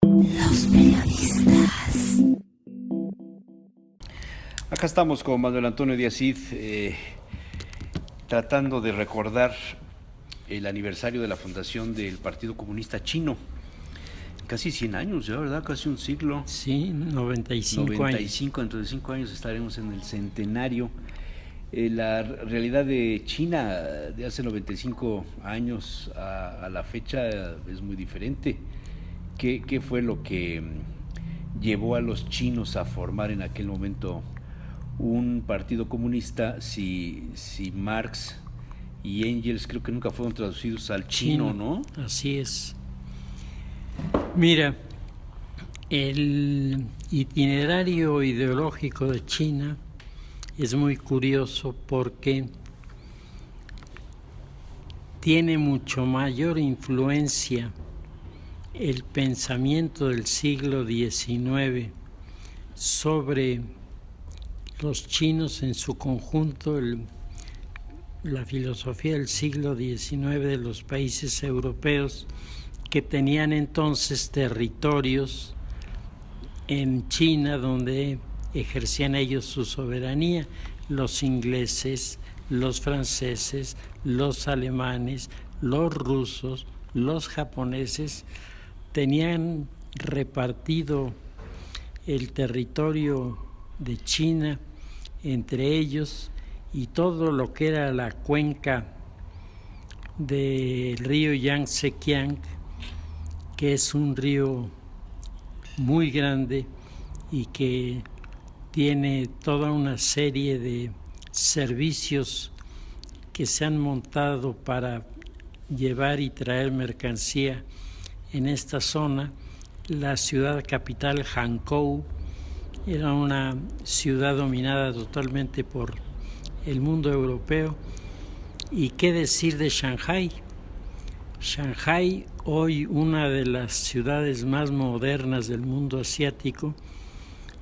Los periodistas. Acá estamos con Manuel Antonio Díaz Cid, tratando de recordar el aniversario de la fundación del Partido Comunista Chino. Casi 100 años ya, ¿verdad? Casi un siglo. Sí, 95 años. 95, dentro de 5 años estaremos en el centenario. La realidad de China de hace 95 años a la fecha es muy diferente. ¿Qué fue lo que llevó a los chinos a formar en aquel momento un partido comunista si Marx y Engels creo que nunca fueron traducidos al chino, ¿no? Así es. Mira, el itinerario ideológico de China es muy curioso porque tiene mucho mayor influencia el pensamiento del siglo XIX sobre los chinos en su conjunto, la filosofía del siglo XIX de los países europeos que tenían entonces territorios en China donde ejercían ellos su soberanía, los ingleses, los franceses, los alemanes, los rusos, los japoneses, tenían repartido el territorio de China entre ellos y todo lo que era la cuenca del río Yangtze-Kiang, que es un río muy grande y que tiene toda una serie de servicios que se han montado para llevar y traer mercancía en esta zona. La ciudad capital, Hankou, era una ciudad dominada totalmente por el mundo europeo. ¿Y qué decir de Shanghái? Shanghái, hoy una de las ciudades más modernas del mundo asiático,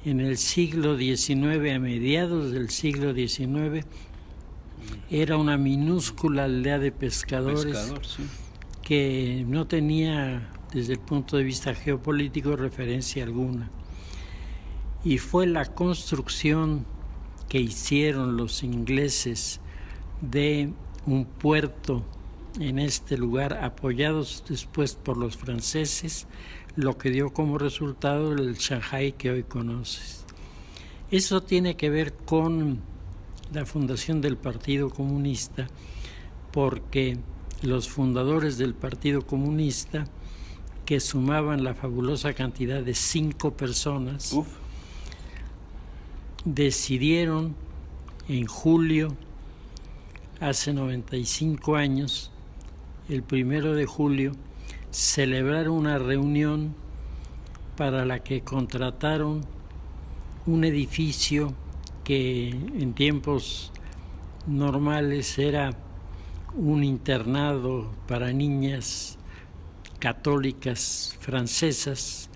en el siglo XIX, a mediados del siglo XIX, era una minúscula aldea de pescadores Sí. que no tenía, desde el punto de vista geopolítico, referencia alguna. Y fue la construcción que hicieron los ingleses de un puerto en este lugar, apoyados después por los franceses, lo que dio como resultado el Shanghái que hoy conoces. Eso tiene que ver con la fundación del Partido Comunista, porque los fundadores del Partido Comunista, que sumaban la fabulosa cantidad de 5 personas, decidieron en julio, hace 95 años, el 1 de julio, celebrar una reunión para la que contrataron un edificio que en tiempos normales era un internado para niñas católicas francesas.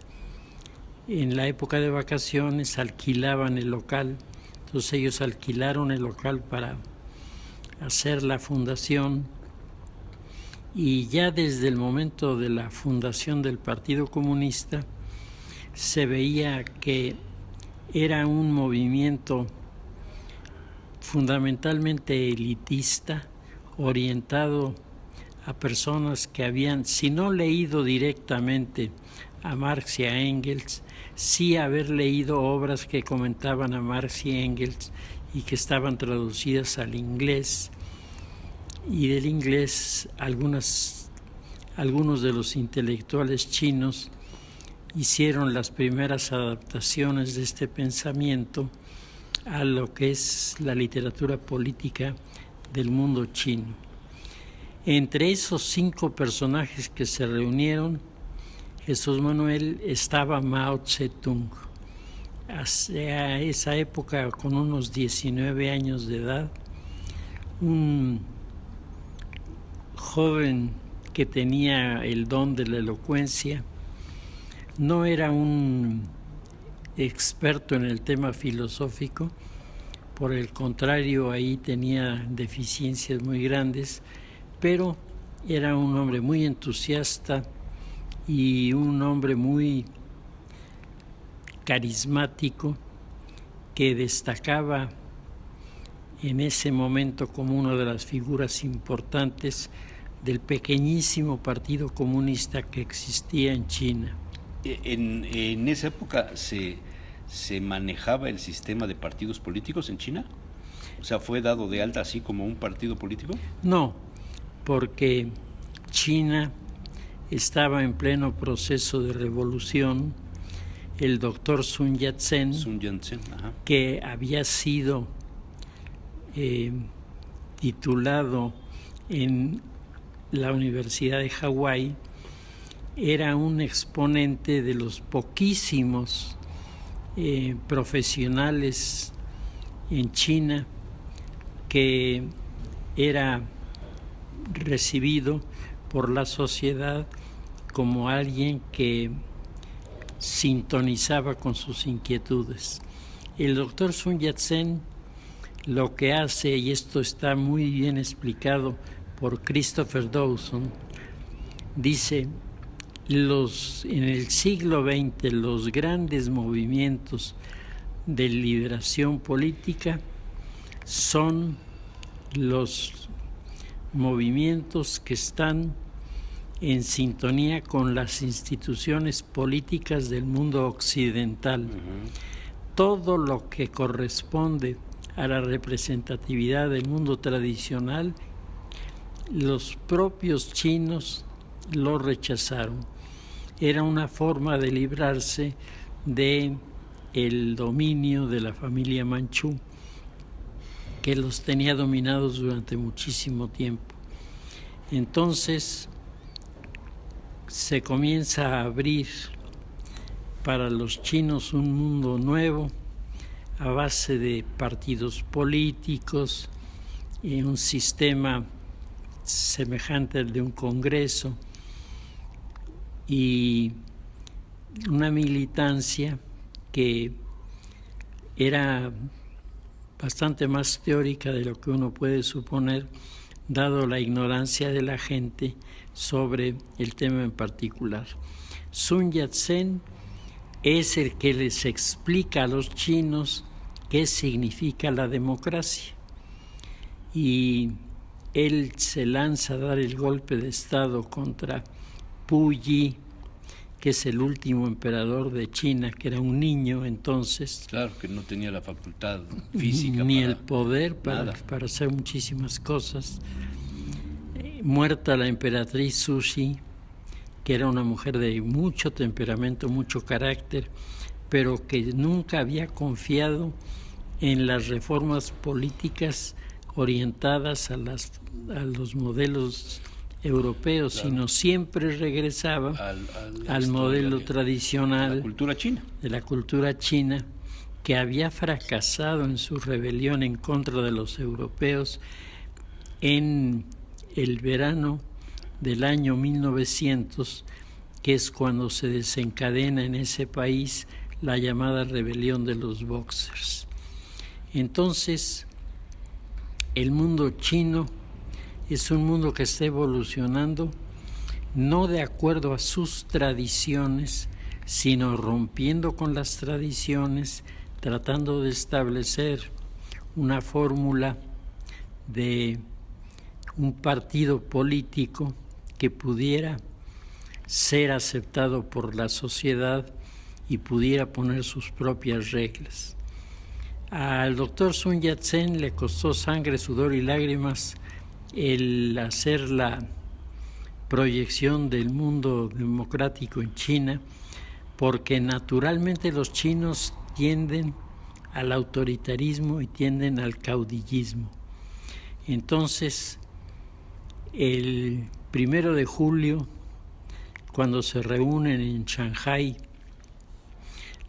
En la época de vacaciones alquilaban el local, entonces ellos alquilaron el local para hacer la fundación, y ya desde el momento de la fundación del Partido Comunista se veía que era un movimiento fundamentalmente elitista, orientado a personas que habían, si no leído directamente a Marx y a Engels, sí haber leído obras que comentaban a Marx y Engels y que estaban traducidas al inglés, y del inglés algunos de los intelectuales chinos hicieron las primeras adaptaciones de este pensamiento a lo que es la literatura política del mundo chino. Entre esos 5 personajes que se reunieron, Jesús Manuel, estaba Mao Zedong. Hacia esa época, con unos 19 años de edad, un joven que tenía el don de la elocuencia, no era un experto en el tema filosófico, por el contrario, ahí tenía deficiencias muy grandes, pero era un hombre muy entusiasta y un hombre muy carismático que destacaba en ese momento como una de las figuras importantes del pequeñísimo partido comunista que existía en China. En esa época se manejaba el sistema de partidos políticos en China. O sea, ¿fue dado de alta así como un partido político? No, porque China estaba en pleno proceso de revolución. El doctor Sun Yat-sen, que había sido titulado en la Universidad de Hawái, era un exponente de los poquísimos profesionales en China que era recibido por la sociedad como alguien que sintonizaba con sus inquietudes. El doctor Sun Yat-sen lo que hace, y esto está muy bien explicado por Christopher Dawson, dice: en el siglo XX los grandes movimientos de liberación política son los movimientos que están en sintonía con las instituciones políticas del mundo occidental. Todo lo que corresponde a la representatividad del mundo tradicional, los propios chinos lo rechazaron. Era una forma de librarse de el dominio de la familia Manchú, que los tenía dominados durante muchísimo tiempo. Entonces se comienza a abrir para los chinos un mundo nuevo a base de partidos políticos y un sistema semejante al de un congreso y una militancia que era bastante más teórica de lo que uno puede suponer, dado la ignorancia de la gente sobre el tema en particular. Sun Yat-sen es el que les explica a los chinos qué significa la democracia. Y él se lanza a dar el golpe de Estado contra Pu Yi, que es el último emperador de China, que era un niño entonces. Claro, que no tenía la facultad física. Ni el poder para hacer muchísimas cosas. Muerta la emperatriz Cixi, que era una mujer de mucho temperamento, mucho carácter, pero que nunca había confiado en las reformas políticas orientadas a los modelos europeos, claro, sino siempre regresaba al modelo tradicional de la cultura china, que había fracasado en su rebelión en contra de los europeos en el verano del año 1900, que es cuando se desencadena en ese país la llamada rebelión de los Boxers. Entonces, el mundo chino es un mundo que está evolucionando no de acuerdo a sus tradiciones, sino rompiendo con las tradiciones, tratando de establecer una fórmula de un partido político que pudiera ser aceptado por la sociedad y pudiera poner sus propias reglas. Al doctor Sun Yat-sen le costó sangre, sudor y lágrimas el hacer la proyección del mundo democrático en China, porque naturalmente los chinos tienden al autoritarismo y tienden al caudillismo. Entonces, el 1 de julio, cuando se reúnen en Shanghái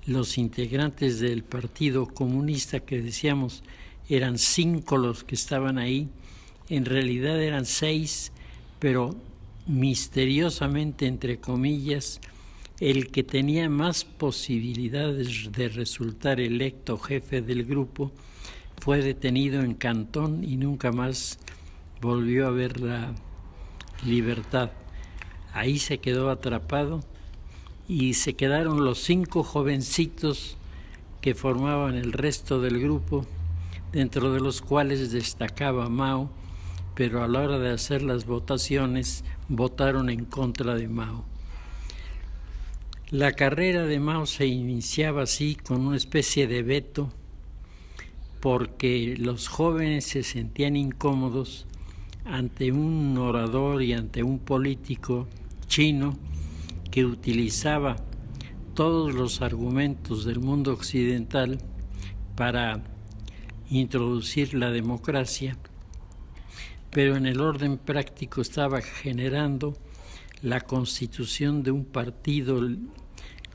los integrantes del Partido Comunista, que decíamos eran 5 los que estaban ahí, en realidad eran 6, pero misteriosamente, entre comillas, el que tenía más posibilidades de resultar electo jefe del grupo fue detenido en Cantón y nunca más volvió a ver la libertad. Ahí se quedó atrapado y se quedaron los 5 jovencitos que formaban el resto del grupo, dentro de los cuales destacaba Mao, pero a la hora de hacer las votaciones votaron en contra de Mao. La carrera de Mao se iniciaba así, con una especie de veto, porque los jóvenes se sentían incómodos ante un orador y ante un político chino que utilizaba todos los argumentos del mundo occidental para introducir la democracia, pero en el orden práctico estaba generando la constitución de un partido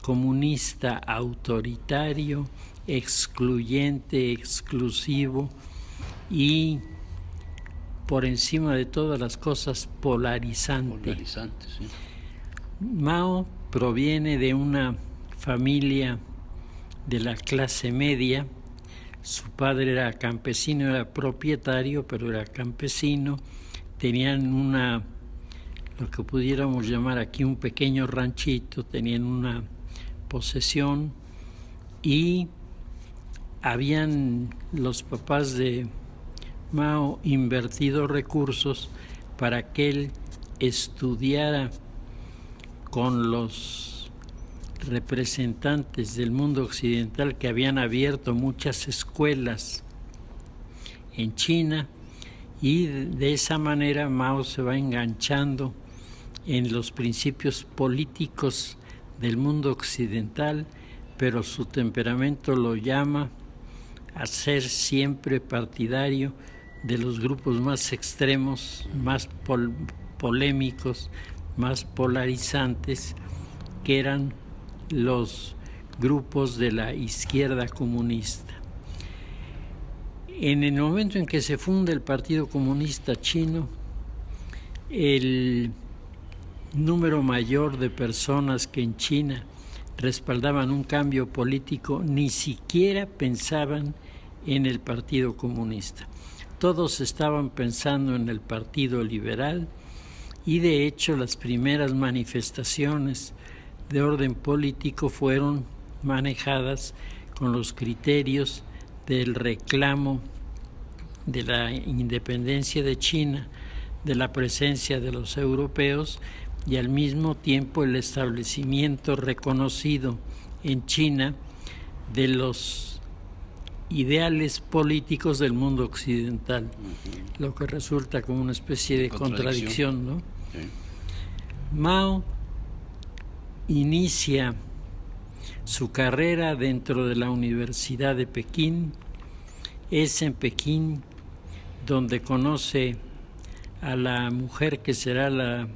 comunista autoritario, excluyente, exclusivo y, por encima de todas las cosas, polarizante. Sí. Mao proviene de una familia de la clase media. Su padre era campesino, era propietario, pero era campesino. Tenían lo que pudiéramos llamar aquí un pequeño ranchito, tenían una posesión y habían los papás de Mao invertido recursos para que él estudiara con los representantes del mundo occidental, que habían abierto muchas escuelas en China, y de esa manera Mao se va enganchando en los principios políticos del mundo occidental, pero su temperamento lo llama a ser siempre partidario de los grupos más extremos, más polémicos, más polarizantes, que eran los grupos de la izquierda comunista. En el momento en que se funda el Partido Comunista Chino, el número mayor de personas que en China respaldaban un cambio político ni siquiera pensaban en el Partido Comunista. Todos estaban pensando en el Partido Liberal, y de hecho las primeras manifestaciones de orden político fueron manejadas con los criterios del reclamo de la independencia de China, de la presencia de los europeos y al mismo tiempo el establecimiento reconocido en China de los ideales políticos del mundo occidental, lo que resulta como una especie de contradicción, ¿no? Sí. Mao inicia su carrera dentro de la Universidad de Pekín. Es en Pekín donde conoce a la mujer que será la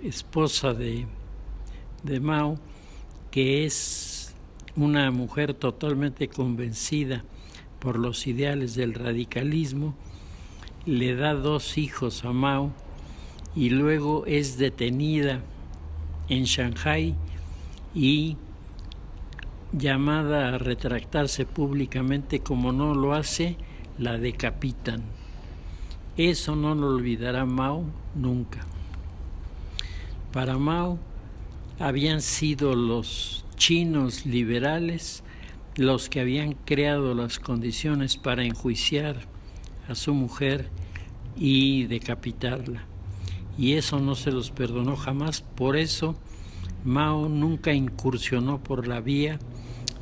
esposa de Mao, que es una mujer totalmente convencida por los ideales del radicalismo. Le da 2 hijos a Mao y luego es detenida en Shanghái y llamada a retractarse públicamente. Como no lo hace, la decapitan. Eso no lo olvidará Mao nunca. Para Mao habían sido los chinos liberales los que habían creado las condiciones para enjuiciar a su mujer y decapitarla. Y eso no se los perdonó jamás. Por eso Mao nunca incursionó por la vía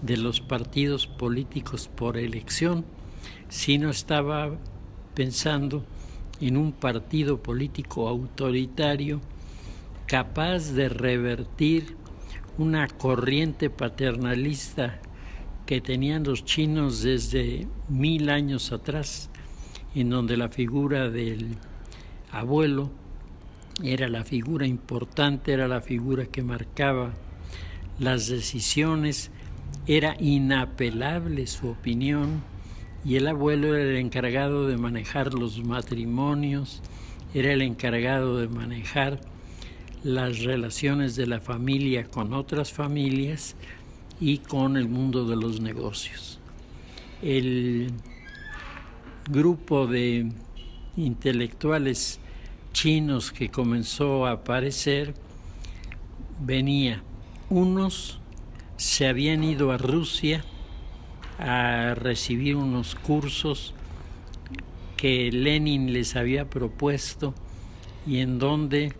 de los partidos políticos por elección, sino estaba pensando en un partido político autoritario capaz de revertir una corriente paternalista que tenían los chinos desde 1000 años atrás, en donde la figura del abuelo era la figura importante, era la figura que marcaba las decisiones, era inapelable su opinión, y el abuelo era el encargado de manejar los matrimonios, era el encargado de manejar las relaciones de la familia con otras familias y con el mundo de los negocios. El grupo de intelectuales chinos que comenzó a aparecer venía. Unos se habían ido a Rusia a recibir unos cursos que Lenin les había propuesto y en donde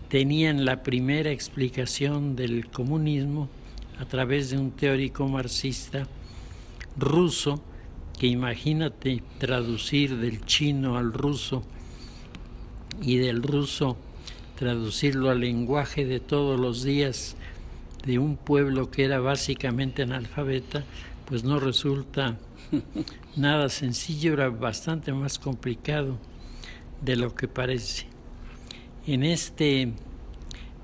tenían la primera explicación del comunismo a través de un teórico marxista ruso, que imagínate traducir del chino al ruso y del ruso traducirlo al lenguaje de todos los días de un pueblo que era básicamente analfabeta, pues no resulta nada sencillo, era bastante más complicado de lo que parece. En este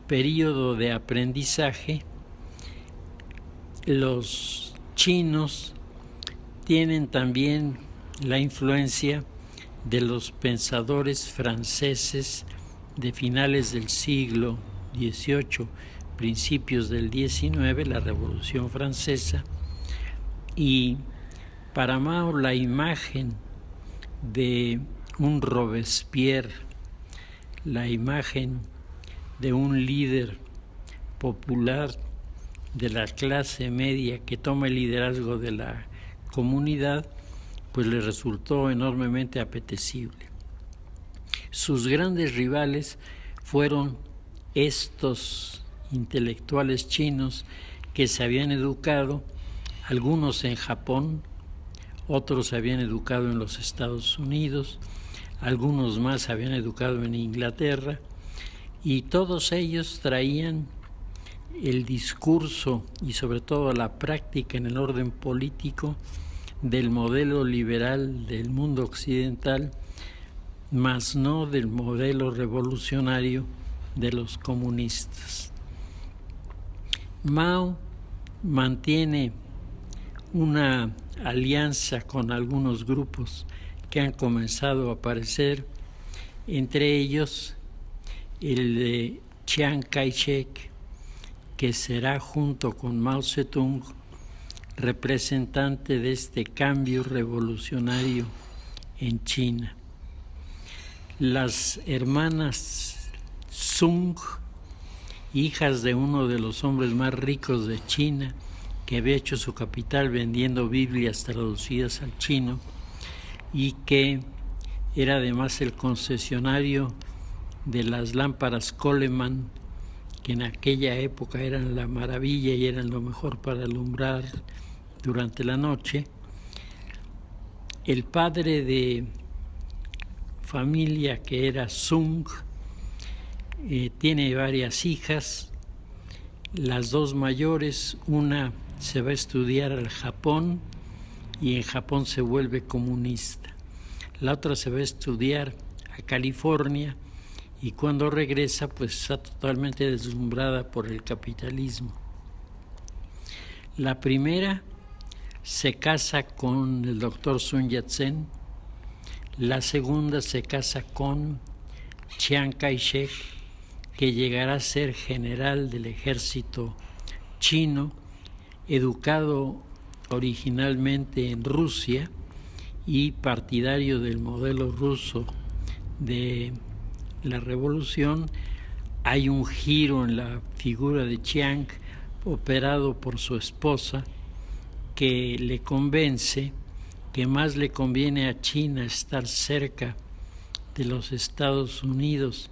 periodo de aprendizaje, los chinos tienen también la influencia de los pensadores franceses de finales del siglo XVIII, principios del XIX, la Revolución Francesa, y para Mao la imagen de un Robespierre, la imagen de un líder popular de la clase media que toma el liderazgo de la comunidad, pues le resultó enormemente apetecible. Sus grandes rivales fueron estos intelectuales chinos que se habían educado, algunos en Japón, otros se habían educado en los Estados Unidos, algunos más se habían educado en Inglaterra, y todos ellos traían el discurso y sobre todo la práctica en el orden político del modelo liberal del mundo occidental, mas no del modelo revolucionario de los comunistas. Mao mantiene una alianza con algunos grupos que han comenzado a aparecer, entre ellos el de Chiang Kai-shek, que será junto con Mao Zedong representante de este cambio revolucionario en China. Las hermanas Sung, hijas de uno de los hombres más ricos de China, que había hecho su capital vendiendo Biblias traducidas al chino y que era además el concesionario de las lámparas Coleman, que en aquella época eran la maravilla y eran lo mejor para alumbrar durante la noche. El padre de familia, que era Sung, tiene varias hijas. Las dos mayores, una se va a estudiar al Japón y en Japón se vuelve comunista. La otra se va a estudiar a California y cuando regresa pues está totalmente deslumbrada por el capitalismo. La primera se casa con el doctor Sun Yat-sen, la segunda se casa con Chiang Kai-shek, que llegará a ser general del ejército chino, educado originalmente en Rusia y partidario del modelo ruso de la revolución. Hay un giro en la figura de Chiang, operado por su esposa, que le convence que más le conviene a China estar cerca de los Estados Unidos,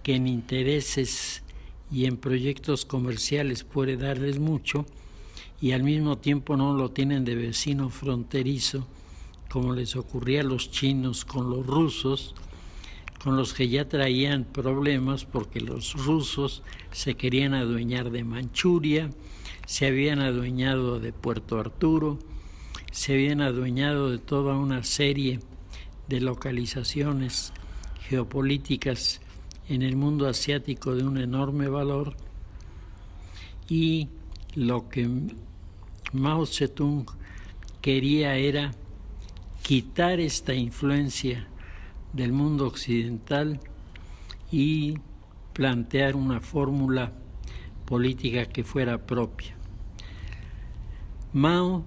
que en intereses y en proyectos comerciales puede darles mucho, y al mismo tiempo no lo tienen de vecino fronterizo, como les ocurría a los chinos con los rusos, con los que ya traían problemas porque los rusos se querían adueñar de Manchuria, se habían adueñado de Puerto Arturo, se habían adueñado de toda una serie de localizaciones geopolíticas en el mundo asiático de un enorme valor, y lo que Mao Zedong quería era quitar esta influencia del mundo occidental y plantear una fórmula política que fuera propia. Mao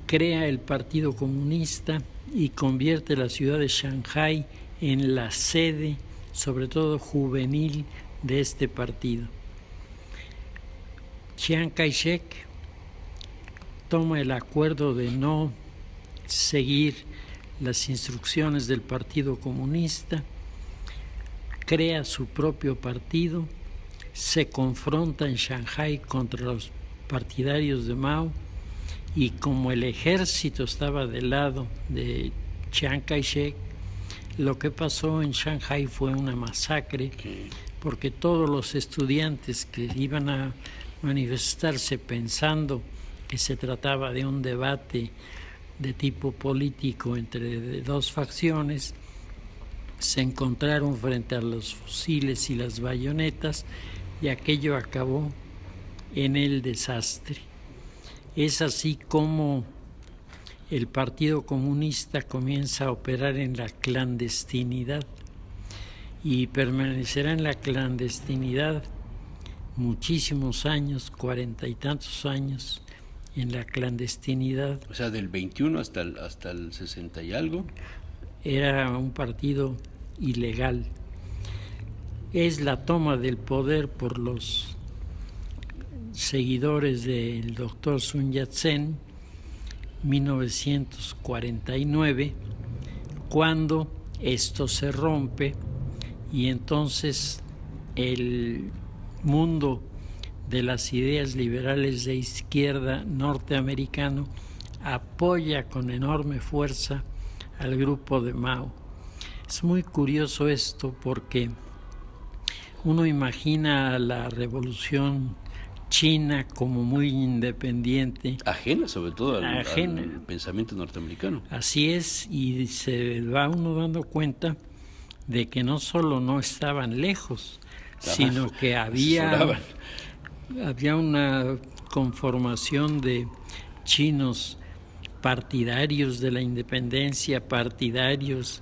crea el Partido Comunista y convierte la ciudad de Shanghái en la sede, sobre todo juvenil, de este partido. Chiang Kai-shek toma el acuerdo de no seguir las instrucciones del Partido Comunista, crea su propio partido, se confronta en Shanghái contra los partidarios de Mao, y como el ejército estaba del lado de Chiang Kai-shek, lo que pasó en Shanghái fue una masacre, porque todos los estudiantes que iban a manifestarse pensando que se trataba de un debate de tipo político entre dos facciones, se encontraron frente a los fusiles y las bayonetas, y aquello acabó en el desastre. Es así como el Partido Comunista comienza a operar en la clandestinidad y permanecerá en la clandestinidad muchísimos años, 40 y tantos años en la clandestinidad. O sea, del 21 hasta el 60 y algo. Era un partido ilegal. Es la toma del poder por los seguidores del doctor Sun Yat-sen, 1949, cuando esto se rompe, y entonces el mundo de las ideas liberales de izquierda norteamericano apoya con enorme fuerza al grupo de Mao. Es muy curioso esto porque uno imagina a la revolución China como muy independiente. Ajena sobre todo al pensamiento norteamericano. Así es, y se va uno dando cuenta de que no solo no estaban lejos, sino que había una conformación de chinos partidarios de la independencia, partidarios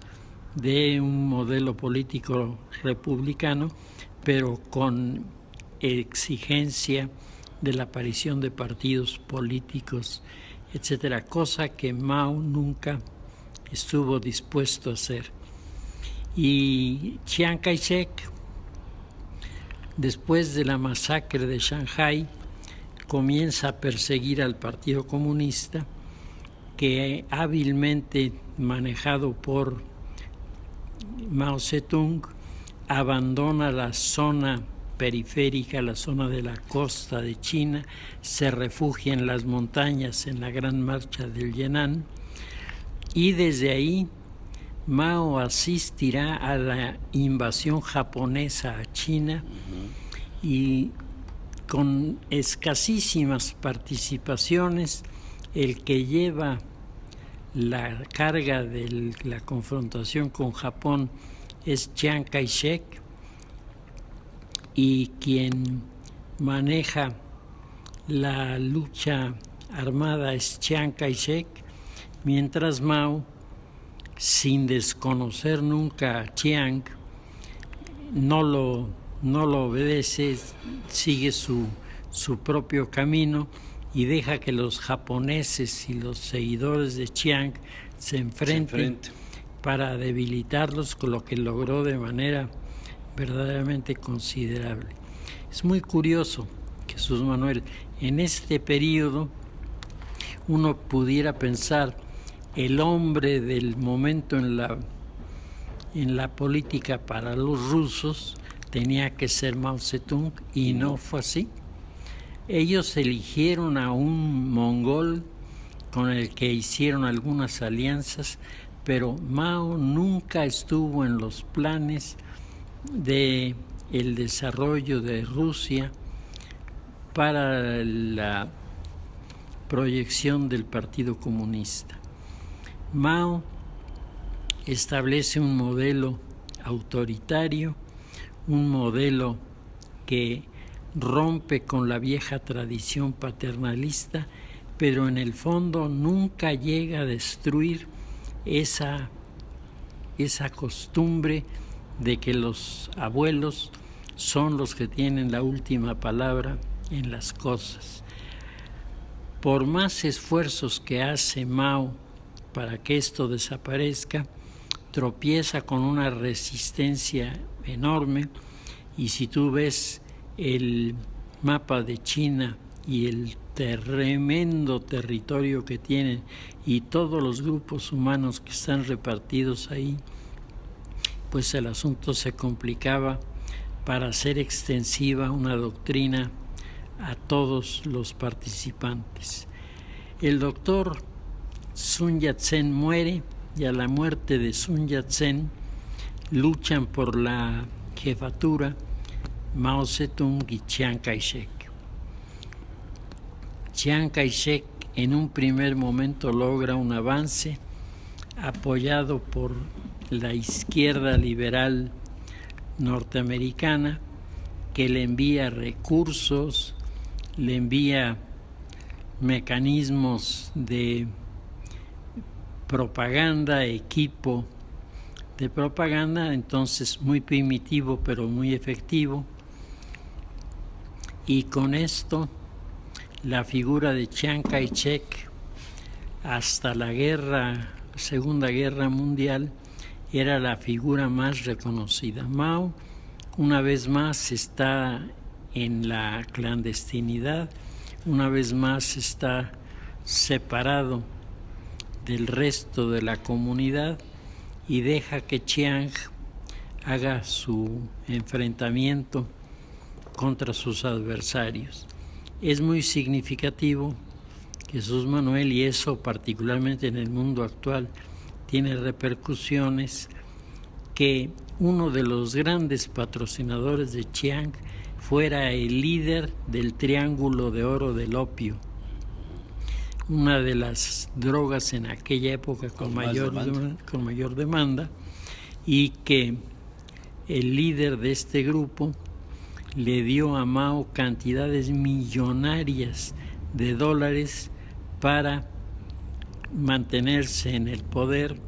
de un modelo político republicano, pero con exigencia de la aparición de partidos políticos, etcétera, cosa que Mao nunca estuvo dispuesto a hacer. Y Chiang Kai-shek, después de la masacre de Shanghái, comienza a perseguir al Partido Comunista, que hábilmente manejado por Mao Zedong abandona la zona periférica, la zona de la costa de China, se refugia en las montañas en la Gran Marcha del Yan'an, y desde ahí Mao asistirá a la invasión japonesa a China, y con escasísimas participaciones, el que lleva la carga de la confrontación con Japón es Chiang Kai-shek, y quien maneja la lucha armada es Chiang Kai-shek, mientras Mao, sin desconocer nunca a Chiang, no lo obedece, sigue su propio camino y deja que los japoneses y los seguidores de Chiang se enfrenten para debilitarlos, con lo que logró de manera verdaderamente considerable. Es muy curioso que sus manuales, en este periodo, uno pudiera pensar el hombre del momento en la política para los rusos tenía que ser Mao Zedong, y no fue así. Ellos eligieron a un mongol con el que hicieron algunas alianzas, pero Mao nunca estuvo en los planes de el desarrollo de Rusia para la proyección del Partido Comunista. Mao establece un modelo autoritario, un modelo que rompe con la vieja tradición paternalista, pero en el fondo nunca llega a destruir esa costumbre de que los abuelos son los que tienen la última palabra en las cosas. Por más esfuerzos que hace Mao para que esto desaparezca, tropieza con una resistencia enorme, y si tú ves el mapa de China y el tremendo territorio que tienen y todos los grupos humanos que están repartidos ahí, pues el asunto se complicaba para hacer extensiva una doctrina a todos los participantes. El doctor Sun Yat-sen muere, y a la muerte de Sun Yat-sen luchan por la jefatura Mao Zedong y Chiang Kai-shek. Chiang Kai-shek en un primer momento logra un avance apoyado por la izquierda liberal norteamericana, que le envía recursos, le envía mecanismos de propaganda, equipo de propaganda, entonces muy primitivo pero muy efectivo. Y con esto la figura de Chiang Kai-shek hasta la Segunda Guerra Mundial era la figura más reconocida. Mao una vez más está en la clandestinidad, una vez más está separado del resto de la comunidad y deja que Chiang haga su enfrentamiento contra sus adversarios. Es muy significativo que Jesús Manuel, y eso particularmente en el mundo actual tiene repercusiones, que uno de los grandes patrocinadores de Chiang fuera el líder del Triángulo de Oro del opio, una de las drogas en aquella época con mayor demanda, y que el líder de este grupo le dio a Mao cantidades millonarias de dólares para mantenerse en el poder,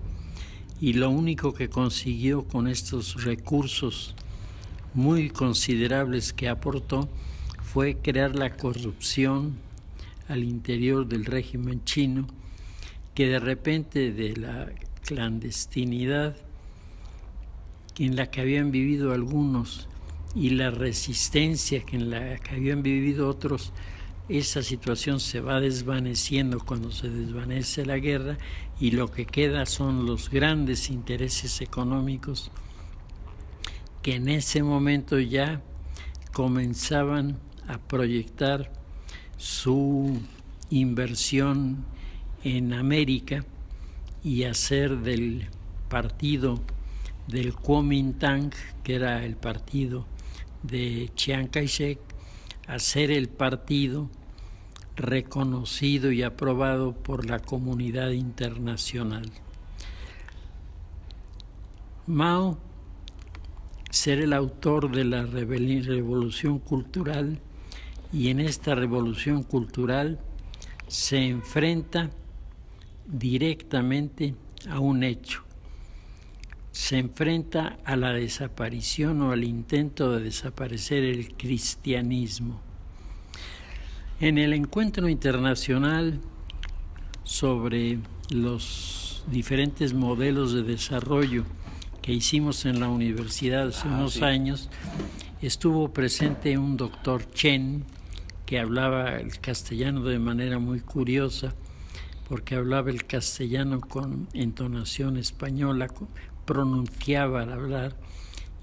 y lo único que consiguió con estos recursos muy considerables que aportó fue crear la corrupción al interior del régimen chino, que de repente de la clandestinidad en la que habían vivido algunos y la resistencia en la que habían vivido otros, esa situación se va desvaneciendo cuando se desvanece la guerra, y lo que queda son los grandes intereses económicos que en ese momento ya comenzaban a proyectar su inversión en América y hacer del partido del Kuomintang, que era el partido de Chiang Kai-shek, hacer el partido reconocido y aprobado por la comunidad internacional. Mao, ser el autor de la revolución cultural, y en esta revolución cultural se enfrenta directamente a un hecho. Se enfrenta a la desaparición o al intento de desaparecer el cristianismo. En el encuentro internacional sobre los diferentes modelos de desarrollo que hicimos en la universidad hace unos años, estuvo presente un doctor Chen, que hablaba el castellano de manera muy curiosa, porque hablaba el castellano con entonación española, pronunciaba al hablar,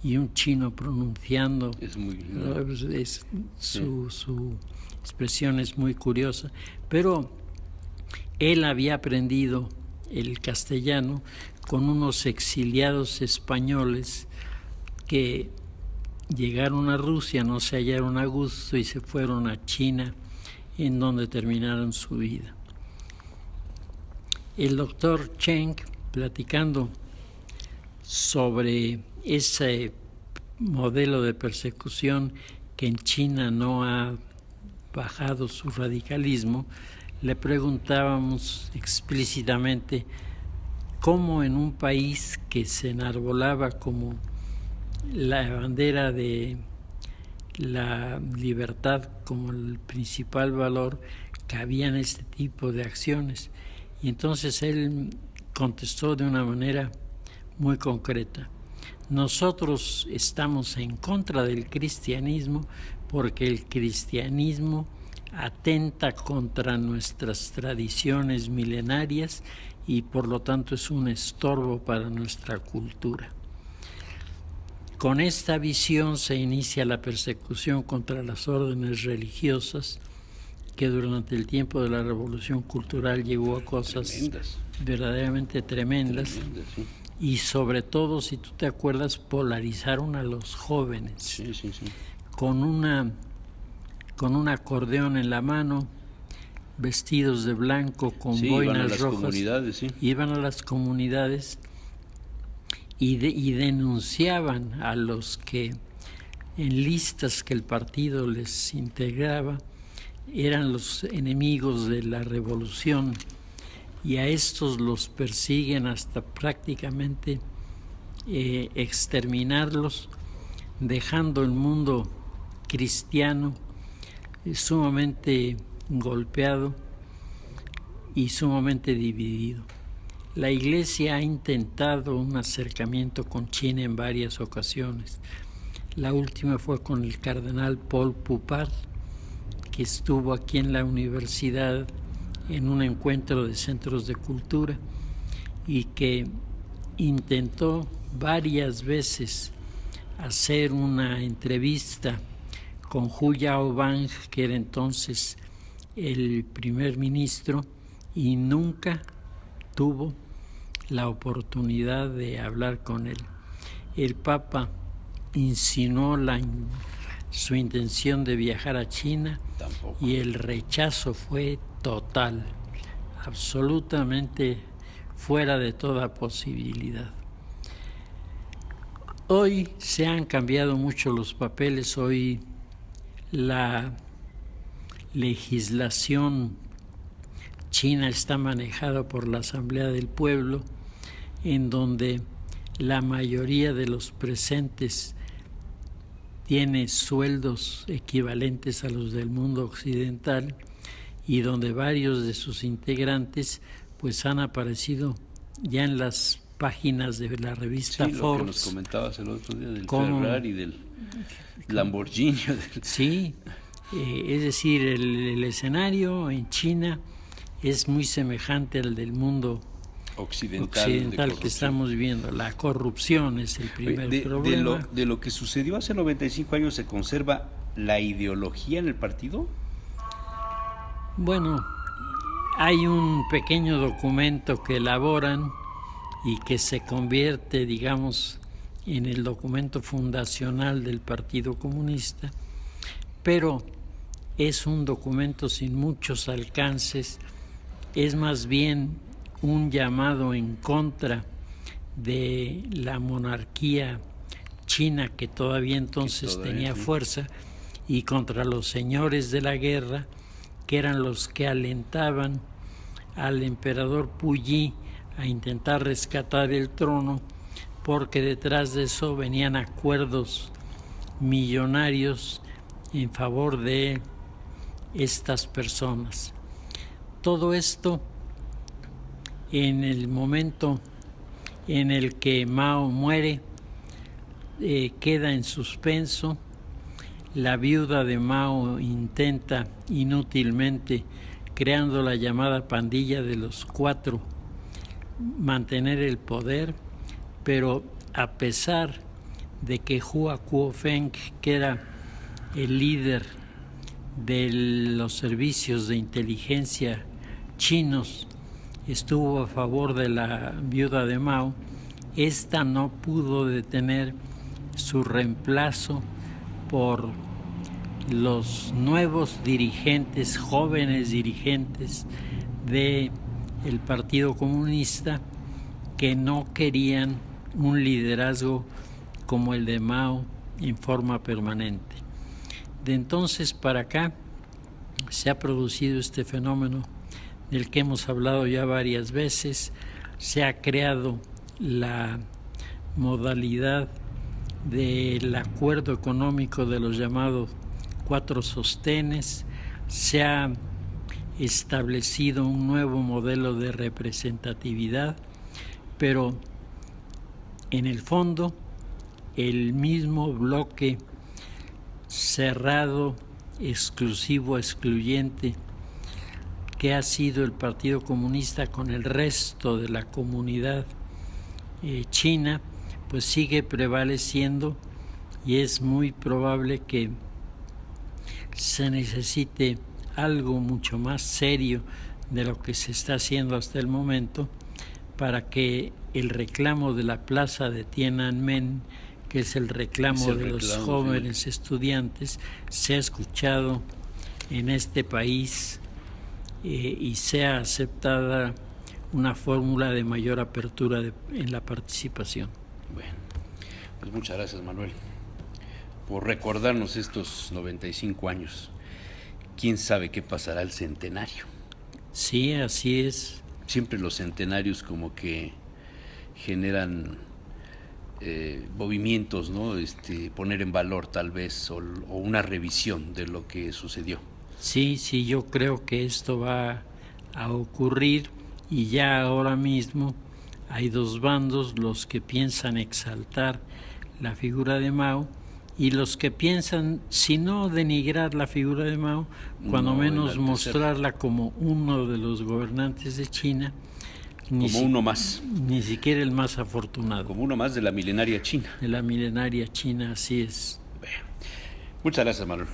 y un chino pronunciando. Su expresión es muy curiosa, pero él había aprendido el castellano con unos exiliados españoles que llegaron a Rusia, no se hallaron a gusto y se fueron a China, en donde terminaron su vida. El doctor Cheng, platicando sobre ese modelo de persecución que en China no ha bajado su radicalismo, le preguntábamos explícitamente cómo en un país que se enarbolaba como la bandera de la libertad como el principal valor, cabían este tipo de acciones. Y entonces él contestó de una manera muy concreta. Nosotros estamos en contra del cristianismo porque el cristianismo atenta contra nuestras tradiciones milenarias y por lo tanto es un estorbo para nuestra cultura. Con esta visión se inicia la persecución contra las órdenes religiosas, que durante el tiempo de la Revolución Cultural llegó a cosas verdaderamente tremendas. Sí. Y sobre todo, si tú te acuerdas, polarizaron a los jóvenes. Sí. Con un acordeón en la mano, vestidos de blanco, con boinas rojas. Comunidades, sí. Iban a las comunidades y denunciaban a los que en listas que el partido les integraba eran los enemigos de la revolución, y a estos los persiguen hasta prácticamente exterminarlos, dejando el mundo cristiano sumamente golpeado y sumamente dividido. La Iglesia ha intentado un acercamiento con China en varias ocasiones. La última fue con el cardenal Paul Poupart, que estuvo aquí en la universidad en un encuentro de centros de cultura y que intentó varias veces hacer una entrevista con Hu Yaobang, que era entonces el primer ministro, y nunca tuvo la oportunidad de hablar con él. El Papa insinuó su intención de viajar a China. Tampoco. Y el rechazo fue total, absolutamente fuera de toda posibilidad. Hoy se han cambiado mucho los papeles. Hoy la legislación china está manejada por la Asamblea del Pueblo, en donde la mayoría de los presentes tiene sueldos equivalentes a los del mundo occidental, y donde varios de sus integrantes pues han aparecido ya en las páginas de la revista Forbes. Lo que nos comentabas el otro día del Ferrari, del Lamborghini. Sí, es decir, el escenario en China es muy semejante al del mundo occidental que estamos viviendo. La corrupción es el primer problema. De lo que sucedió hace 95 años, ¿se conserva la ideología en el partido? Bueno, hay un pequeño documento que elaboran y que se convierte, digamos, en el documento fundacional del Partido Comunista, pero es un documento sin muchos alcances, es más bien un llamado en contra de la monarquía china, que todavía entonces tenía fuerza, y contra los señores de la guerra, que eran los que alentaban al emperador Puyi a intentar rescatar el trono, porque detrás de eso venían acuerdos millonarios en favor de estas personas. Todo esto en el momento en el que Mao muere, queda en suspenso. La viuda de Mao intenta inútilmente, creando la llamada pandilla de los cuatro, mantener el poder, pero a pesar de que Hua Kuofeng, que era el líder de los servicios de inteligencia chinos, estuvo a favor de la viuda de Mao, esta no pudo detener su reemplazo por los nuevos dirigentes, jóvenes dirigentes del Partido Comunista, que no querían un liderazgo como el de Mao en forma permanente. De entonces para acá se ha producido este fenómeno del que hemos hablado ya varias veces. Se ha creado la modalidad del acuerdo económico de los llamados 4 sostenes, se ha establecido un nuevo modelo de representatividad, pero en el fondo, el mismo bloque cerrado, exclusivo, excluyente, que ha sido el Partido Comunista con el resto de la comunidad china, pues sigue prevaleciendo, y es muy probable que se necesite algo mucho más serio de lo que se está haciendo hasta el momento para que el reclamo de la plaza de Tiananmen, que es el reclamo de los jóvenes estudiantes, sea escuchado en este país y sea aceptada una fórmula de mayor apertura en la participación. Bueno, pues muchas gracias, Manuel, por recordarnos estos 95 años. ¿Quién sabe qué pasará el centenario? Sí, así es. Siempre los centenarios como que generan movimientos, ¿no? Poner en valor tal vez o una revisión de lo que sucedió. Sí, yo creo que esto va a ocurrir, y ya ahora mismo hay dos bandos: los que piensan exaltar la figura de Mao y los que piensan, si no denigrar la figura de Mao, cuando menos mostrarla como uno de los gobernantes de China, como uno más. Ni siquiera el más afortunado. Como uno más de la milenaria China. De la milenaria China, así es. Bueno, muchas gracias, Manuel.